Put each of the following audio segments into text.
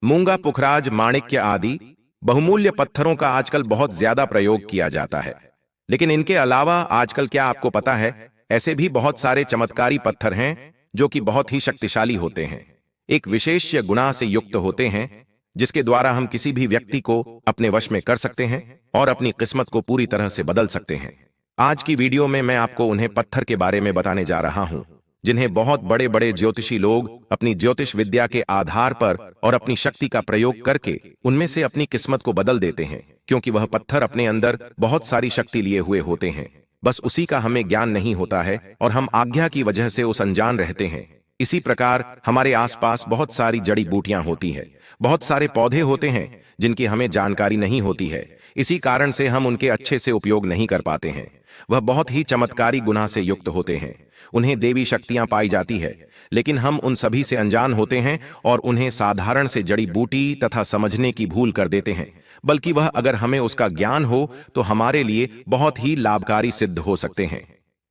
मूंगा, पुखराज, माणिक्य आदि बहुमूल्य पत्थरों का आजकल बहुत ज्यादा प्रयोग किया जाता है। लेकिन इनके अलावा आजकल क्या आपको पता है, ऐसे भी बहुत सारे चमत्कारी पत्थर हैं जो कि बहुत ही शक्तिशाली होते हैं, एक विशेष गुणा से युक्त होते हैं, जिसके द्वारा हम किसी भी व्यक्ति को अपने वश में कर सकते हैं और अपनी किस्मत को पूरी तरह से बदल सकते हैं। आज की वीडियो में मैं आपको उन्हें पत्थर के बारे में बताने जा रहा हूं, जिन्हें बहुत बड़े बड़े ज्योतिषी लोग अपनी ज्योतिष विद्या के आधार पर और अपनी शक्ति का प्रयोग करके उनमें से अपनी किस्मत को बदल देते हैं, क्योंकि वह पत्थर अपने अंदर बहुत सारी शक्ति लिए हुए होते हैं। बस उसी का हमें ज्ञान नहीं होता है और हम आज्ञा की वजह से उस अनजान रहते हैं। इसी प्रकार हमारे आसपास बहुत सारी जड़ी बूटियां होती हैं, बहुत सारे पौधे होते हैं जिनकी हमें जानकारी नहीं होती है। इसी कारण से हम उनके अच्छे से उपयोग नहीं कर पाते हैं। वह बहुत ही चमत्कारी गुना से युक्त होते हैं, उन्हें देवी शक्तियां पाई जाती है, लेकिन हम उन सभी से अनजान होते हैं और उन्हें साधारण से जड़ी बूटी तथा समझने की भूल कर देते हैं। बल्कि वह अगर हमें उसका ज्ञान हो तो हमारे लिए बहुत ही लाभकारी सिद्ध हो सकते हैं।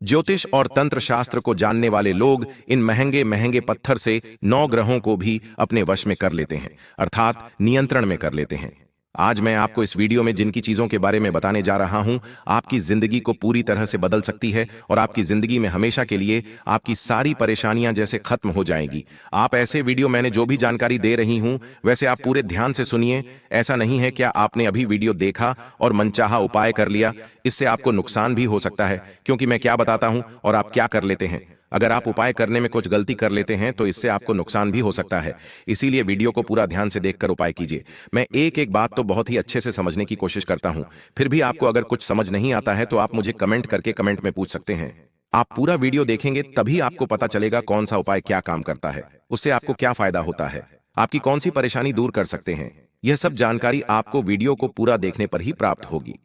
ज्योतिष और तंत्र शास्त्र को जानने वाले लोग इन महंगे महंगे पत्थर से 9 ग्रहों को भी अपने वश में कर लेते हैं, अर्थात नियंत्रण में कर लेते हैं। आज मैं आपको इस वीडियो में जिनकी चीजों के बारे में बताने जा रहा हूं, आपकी जिंदगी को पूरी तरह से बदल सकती है और आपकी जिंदगी में हमेशा के लिए आपकी सारी परेशानियां जैसे खत्म हो जाएंगी। आप ऐसे वीडियो, मैंने जो भी जानकारी दे रही हूं वैसे आप पूरे ध्यान से सुनिए। ऐसा नहीं है क्या आपने अभी वीडियो देखा और मनचाहा उपाय कर लिया। इससे आपको नुकसान भी हो सकता है, क्योंकि मैं क्या बताता हूं और आप क्या कर लेते हैं। अगर आप उपाय करने में कुछ गलती कर लेते हैं तो इससे आपको नुकसान भी हो सकता है। इसीलिए वीडियो को पूरा ध्यान से देखकर उपाय कीजिए। मैं एक एक बात तो बहुत ही अच्छे से समझने की कोशिश करता हूं, फिर भी आपको अगर कुछ समझ नहीं आता है तो आप मुझे कमेंट करके कमेंट में पूछ सकते हैं। आप पूरा वीडियो देखेंगे तभी आपको पता चलेगा कौन सा उपाय क्या काम करता है, उससे आपको क्या फायदा होता है, आपकी कौन सी परेशानी दूर कर सकते हैं। यह सब जानकारी आपको वीडियो को पूरा देखने पर ही प्राप्त होगी।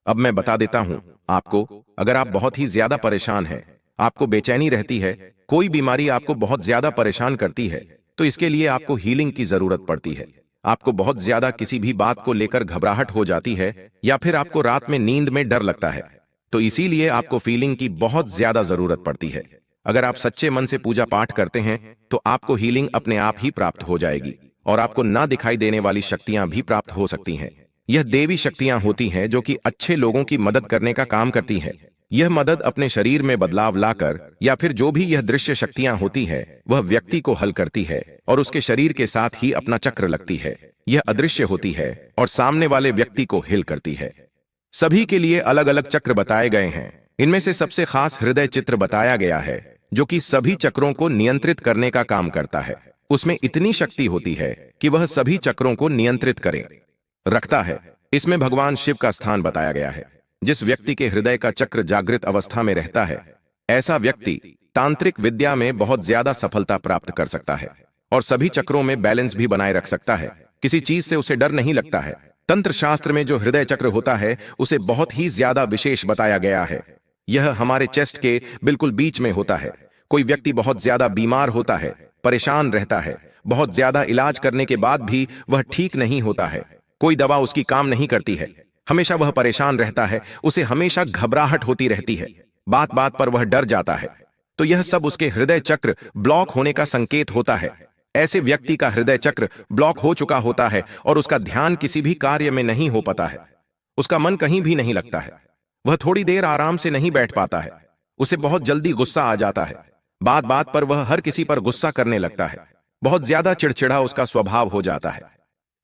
अब मैं बता देता हूं आपको, अगर आप बहुत ही ज्यादा परेशान हैं, आपको बेचैनी रहती है, कोई बीमारी आपको बहुत ज्यादा परेशान करती है, तो इसके लिए आपको हीलिंग की जरूरत पड़ती है। आपको बहुत ज्यादा किसी भी बात को लेकर घबराहट हो जाती है, या फिर आपको रात में नींद में डर लगता है, तो इसीलिए आपको फीलिंग की बहुत ज्यादा जरूरत पड़ती है। अगर आप सच्चे मन से पूजा पाठ करते हैं तो आपको हीलिंग अपने आप ही प्राप्त हो जाएगी और आपको ना दिखाई देने वाली शक्तियां भी प्राप्त हो सकती हैं। यह देवी शक्तियां होती हैं जो कि अच्छे लोगों की मदद करने का काम करती है। यह मदद अपने शरीर में बदलाव लाकर, या फिर जो भी यह दृश्य शक्तियां होती है वह व्यक्ति को हल करती है और उसके शरीर के साथ ही अपना चक्र लगती है। यह अदृश्य होती है और सामने वाले व्यक्ति को हिल करती है। सभी के लिए अलग अलग चक्र बताए गए हैं। इनमें से सबसे खास हृदय चित्र बताया गया है, जो कि सभी चक्रों को नियंत्रित करने का काम करता है। उसमें इतनी शक्ति होती है कि वह सभी चक्रों को नियंत्रित करे रखता है। इसमें भगवान शिव का स्थान बताया गया है। जिस व्यक्ति के हृदय का चक्र जागृत अवस्था में रहता है, ऐसा व्यक्ति तांत्रिक विद्या में बहुत ज्यादा सफलता प्राप्त कर सकता है और सभी चक्रों में बैलेंस भी बनाए रख सकता है। किसी चीज से उसे डर नहीं लगता है। तंत्र शास्त्र में जो हृदय चक्र होता है उसे बहुत ही ज्यादा विशेष बताया गया है। यह हमारे चेस्ट के बिल्कुल बीच में होता है। कोई व्यक्ति बहुत ज्यादा बीमार होता है, परेशान रहता है, बहुत ज्यादा इलाज करने के बाद भी वह ठीक नहीं होता है, कोई दवा उसकी काम नहीं करती है, हमेशा वह परेशान रहता है, उसे हमेशा घबराहट होती रहती है, बात बात पर वह डर जाता है, तो यह सब उसके हृदय चक्र ब्लॉक होने का संकेत होता है। ऐसे व्यक्ति का हृदय चक्र ब्लॉक हो चुका होता है और उसका ध्यान किसी भी कार्य में नहीं हो पाता है, उसका मन कहीं भी नहीं लगता है, वह थोड़ी देर आराम से नहीं बैठ पाता है, उसे बहुत जल्दी गुस्सा आ जाता है, बात बात पर वह हर किसी पर गुस्सा करने लगता है, बहुत ज्यादा चिड़चिड़ा उसका स्वभाव हो जाता है।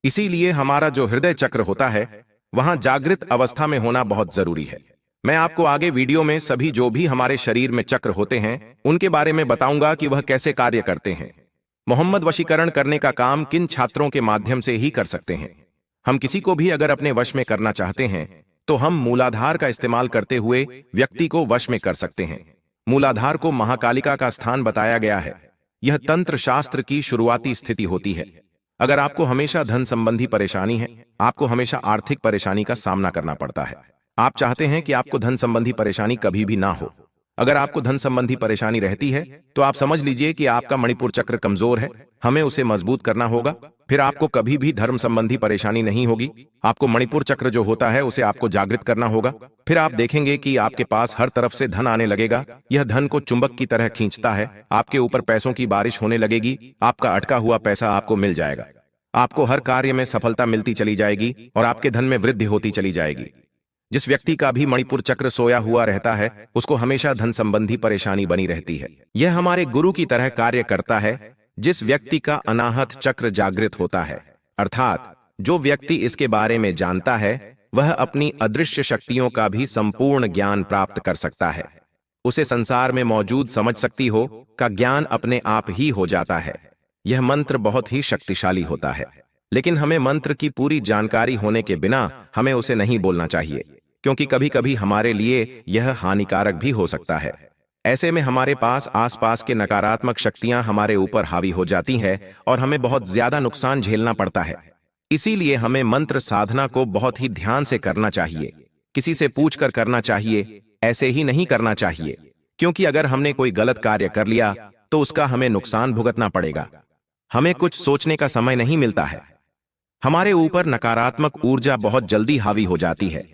इसीलिए हमारा जो हृदय चक्र होता है वहां जागृत अवस्था में होना बहुत जरूरी है। मैं आपको आगे वीडियो में सभी जो भी हमारे शरीर में चक्र होते हैं उनके बारे में बताऊंगा कि वह कैसे कार्य करते हैं। मोहम्मद वशीकरण करने का काम किन छात्रों के माध्यम से ही कर सकते हैं। हम किसी को भी अगर अपने वश में करना चाहते हैं तो हम मूलाधार का इस्तेमाल करते हुए व्यक्ति को वश में कर सकते हैं। मूलाधार को महाकालिका का स्थान बताया गया है। यह तंत्र शास्त्र की शुरुआती स्थिति होती है। अगर आपको हमेशा धन संबंधी परेशानी है, आपको हमेशा आर्थिक परेशानी का सामना करना पड़ता है, आप चाहते हैं कि आपको धन संबंधी परेशानी कभी भी ना हो, अगर आपको धन संबंधी परेशानी रहती है तो आप समझ लीजिए कि आपका मणिपुर चक्र कमजोर है, हमें उसे मजबूत करना होगा, फिर आपको कभी भी धर्म संबंधी परेशानी नहीं होगी। आपको मणिपुर चक्र जो होता है उसे आपको जागृत करना होगा, फिर आप देखेंगे कि आपके पास हर तरफ से धन आने लगेगा। यह धन को चुंबक की तरह खींचता है, आपके ऊपर पैसों की बारिश होने लगेगी, आपका अटका हुआ पैसा आपको मिल जाएगा। आपको हर कार्य में सफलता मिलती चली जाएगी और आपके धन में वृद्धि होती चली जाएगी। जिस व्यक्ति का भी मणिपुर चक्र सोया हुआ रहता है उसको हमेशा धन संबंधी परेशानी बनी रहती है। यह हमारे गुरु की तरह कार्य करता है। जिस व्यक्ति का अनाहत चक्र जागृत होता है, अर्थात जो व्यक्ति इसके बारे में जानता है, वह अपनी अदृश्य शक्तियों का भी संपूर्ण ज्ञान प्राप्त कर सकता है। उसे संसार में मौजूद समझ सकती हो का ज्ञान अपने आप ही हो जाता है। यह मंत्र बहुत ही शक्तिशाली होता है, लेकिन हमें मंत्र की पूरी जानकारी होने के बिना हमें उसे नहीं बोलना चाहिए, क्योंकि कभी कभी हमारे लिए यह हानिकारक भी हो सकता है। ऐसे में हमारे पास आसपास के नकारात्मक शक्तियां हमारे ऊपर हावी हो जाती हैं और हमें बहुत ज्यादा नुकसान झेलना पड़ता है। इसीलिए हमें मंत्र साधना को बहुत ही ध्यान से करना चाहिए, किसी से पूछकर करना चाहिए, ऐसे ही नहीं करना चाहिए, क्योंकि अगर हमने कोई गलत कार्य कर लिया तो उसका हमें नुकसान भुगतना पड़ेगा। हमें कुछ सोचने का समय नहीं मिलता है। हमारे ऊपर नकारात्मक ऊर्जा बहुत जल्दी हावी हो जाती है।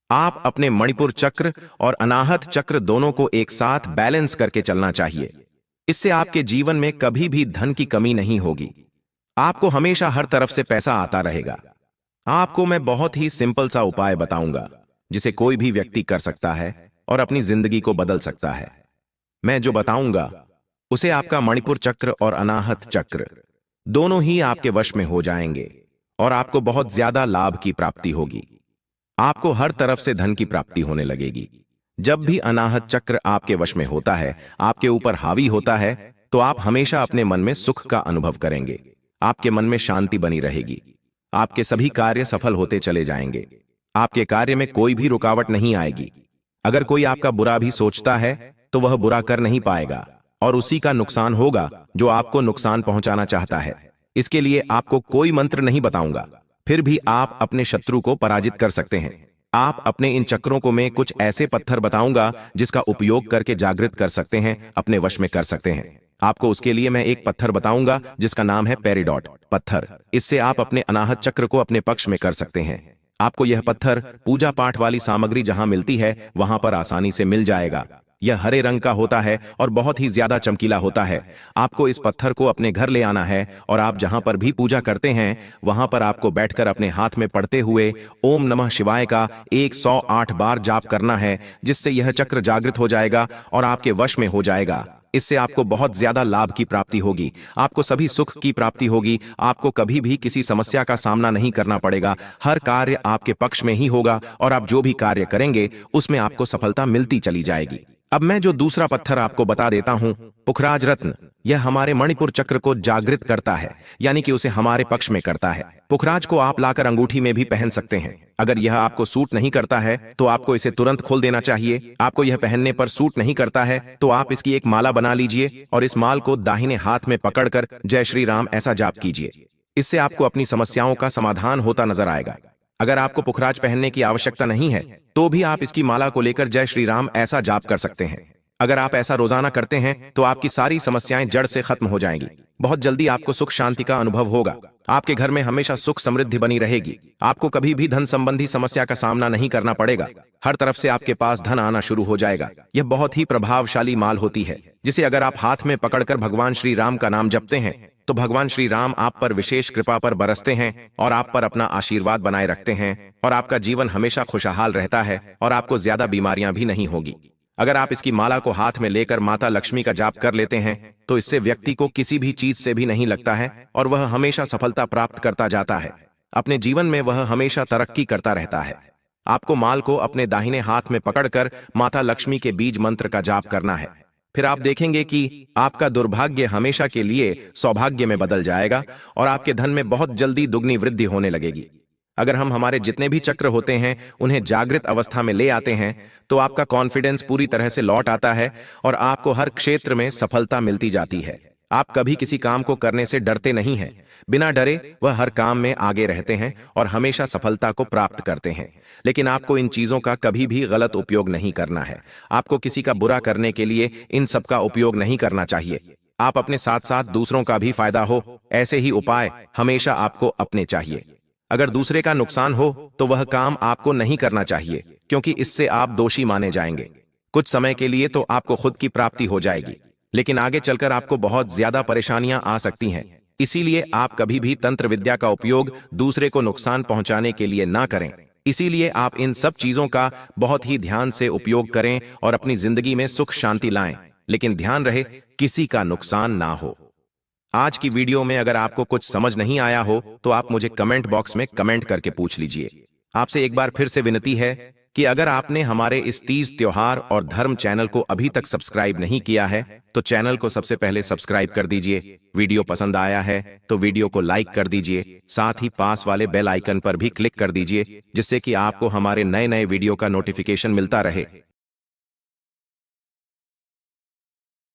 आप अपने मणिपुर चक्र और अनाहत चक्र दोनों को एक साथ बैलेंस करके चलना चाहिए। इससे आपके जीवन में कभी भी धन की कमी नहीं होगी। आपको हमेशा हर तरफ से पैसा आता रहेगा। आपको मैं बहुत ही सिंपल सा उपाय बताऊंगा जिसे कोई भी व्यक्ति कर सकता है और अपनी जिंदगी को बदल सकता है। मैं जो बताऊंगा उसे आपका मणिपुर चक्र और अनाहत चक्र दोनों ही आपके वश में हो जाएंगे और आपको बहुत ज्यादा लाभ की प्राप्ति होगी। आपको हर तरफ से धन की प्राप्ति होने लगेगी। जब भी अनाहत चक्र आपके वश में होता है, आपके ऊपर हावी होता है, तो आप हमेशा अपने मन में सुख का अनुभव करेंगे। आपके मन में शांति बनी रहेगी। आपके सभी कार्य सफल होते चले जाएंगे। आपके कार्य में कोई भी रुकावट नहीं आएगी। अगर कोई आपका बुरा भी सोचता है तो वह बुरा कर नहीं पाएगा और उसी का नुकसान होगा जो आपको नुकसान पहुंचाना चाहता है। इसके लिए आपको कोई मंत्र नहीं बताऊंगा, फिर भी आप अपने शत्रु को पराजित कर सकते हैं। आप अपने इन चक्रों को मैं कुछ ऐसे पत्थर बताऊंगा जिसका उपयोग करके जागृत कर सकते हैं, अपने वश में कर सकते हैं। आपको उसके लिए मैं एक पत्थर बताऊंगा जिसका नाम है पेरिडॉट पत्थर। इससे आप अपने अनाहत चक्र को अपने पक्ष में कर सकते हैं। आपको यह पत्थर पूजा पाठ वाली सामग्री जहां मिलती है वहां पर आसानी से मिल जाएगा। यह हरे रंग का होता है और बहुत ही ज्यादा चमकीला होता है। आपको इस पत्थर को अपने घर ले आना है और आप जहां पर भी पूजा करते हैं वहां पर आपको बैठकर अपने हाथ में पढ़ते हुए ओम नमः शिवाय का 108 बार जाप करना है, जिससे यह चक्र जागृत हो जाएगा और आपके वश में हो जाएगा। इससे आपको बहुत ज्यादा लाभ की प्राप्ति होगी। आपको सभी सुख की प्राप्ति होगी। आपको कभी भी किसी समस्या का सामना नहीं करना पड़ेगा। हर कार्य आपके पक्ष में ही होगा और आप जो भी कार्य करेंगे उसमें आपको सफलता मिलती चली जाएगी। अब मैं जो दूसरा पत्थर आपको बता देता हूं, पुखराज रत्न। यह हमारे मणिपुर चक्र को जागृत करता है, यानी कि उसे हमारे पक्ष में करता है। पुखराज को आप लाकर अंगूठी में भी पहन सकते हैं। अगर यह आपको सूट नहीं करता है तो आपको इसे तुरंत खोल देना चाहिए। आपको यह पहनने पर सूट नहीं करता है तो आप इसकी एक माला बना लीजिए और इस माल को दाहिने हाथ में पकड़कर जय श्री राम ऐसा जाप कीजिए। इससे आपको अपनी समस्याओं का समाधान होता नजर आएगा। अगर आपको पुखराज पहनने की आवश्यकता नहीं है तो भी आप इसकी माला को लेकर जय श्री राम ऐसा जाप कर सकते हैं। अगर आप ऐसा रोजाना करते हैं तो आपकी सारी समस्याएं जड़ से खत्म हो जाएंगी। बहुत जल्दी आपको सुख शांति का अनुभव होगा। आपके घर में हमेशा सुख समृद्धि बनी रहेगी। आपको कभी भी धन संबंधी समस्या का सामना नहीं करना पड़ेगा। हर तरफ से आपके पास धन आना शुरू हो जाएगा। यह बहुत ही प्रभावशाली माल होती है, जिसे अगर आप हाथ में पकड़कर भगवान श्री राम का नाम जपते हैं तो भगवान श्री राम आप पर विशेष कृपा पर बरसते हैं और आप पर अपना आशीर्वाद बनाए रखते हैं और आपका जीवन हमेशा खुशहाल रहता है और आपको ज्यादा बीमारियां भी नहीं होगी। अगर आप इसकी माला को हाथ में लेकर माता लक्ष्मी का जाप कर लेते हैं तो इससे व्यक्ति को किसी भी चीज से भी नहीं लगता है और वह हमेशा सफलता प्राप्त करता जाता है। अपने जीवन में वह हमेशा तरक्की करता रहता है। आपको माल को अपने दाहिने हाथ में पकड़कर माता लक्ष्मी के बीज मंत्र का जाप करना है। फिर आप देखेंगे कि आपका दुर्भाग्य हमेशा के लिए सौभाग्य में बदल जाएगा और आपके धन में बहुत जल्दी दुगनी वृद्धि होने लगेगी। अगर हम हमारे जितने भी चक्र होते हैं उन्हें जागृत अवस्था में ले आते हैं तो आपका कॉन्फिडेंस पूरी तरह से लौट आता है और आपको हर क्षेत्र में सफलता मिलती जाती है। आप कभी किसी काम को करने से डरते नहीं हैं। बिना डरे वह हर काम में आगे रहते हैं और हमेशा सफलता को प्राप्त करते हैं। लेकिन आपको इन चीजों का कभी भी गलत उपयोग नहीं करना है। आपको किसी का बुरा करने के लिए इन सब का उपयोग नहीं करना चाहिए। आप अपने साथ साथ दूसरों का भी फायदा हो, ऐसे ही उपाय हमेशा आपको अपने चाहिए। अगर दूसरे का नुकसान हो तो वह काम आपको नहीं करना चाहिए, क्योंकि इससे आप दोषी माने जाएंगे। कुछ समय के लिए तो आपको खुद की प्राप्ति हो जाएगी, लेकिन आगे चलकर आपको बहुत ज्यादा परेशानियां आ सकती हैं। इसीलिए आप कभी भी तंत्र विद्या का उपयोग दूसरे को नुकसान पहुंचाने के लिए ना करें। इसीलिए आप इन सब चीजों का बहुत ही ध्यान से उपयोग करें और अपनी जिंदगी में सुख शांति लाएं, लेकिन ध्यान रहे किसी का नुकसान ना हो। आज की वीडियो में अगर आपको कुछ समझ नहीं आया हो तो आप मुझे कमेंट बॉक्स में कमेंट करके पूछ लीजिए। आपसे एक बार फिर से विनती है कि अगर आपने हमारे इस तीज त्योहार और धर्म चैनल को अभी तक सब्सक्राइब नहीं किया है तो चैनल को सबसे पहले सब्सक्राइब कर दीजिए। वीडियो पसंद आया है तो वीडियो को लाइक कर दीजिए, साथ ही पास वाले बेल आइकन पर भी क्लिक कर दीजिए, जिससे कि आपको हमारे नए नए वीडियो का नोटिफिकेशन मिलता रहे।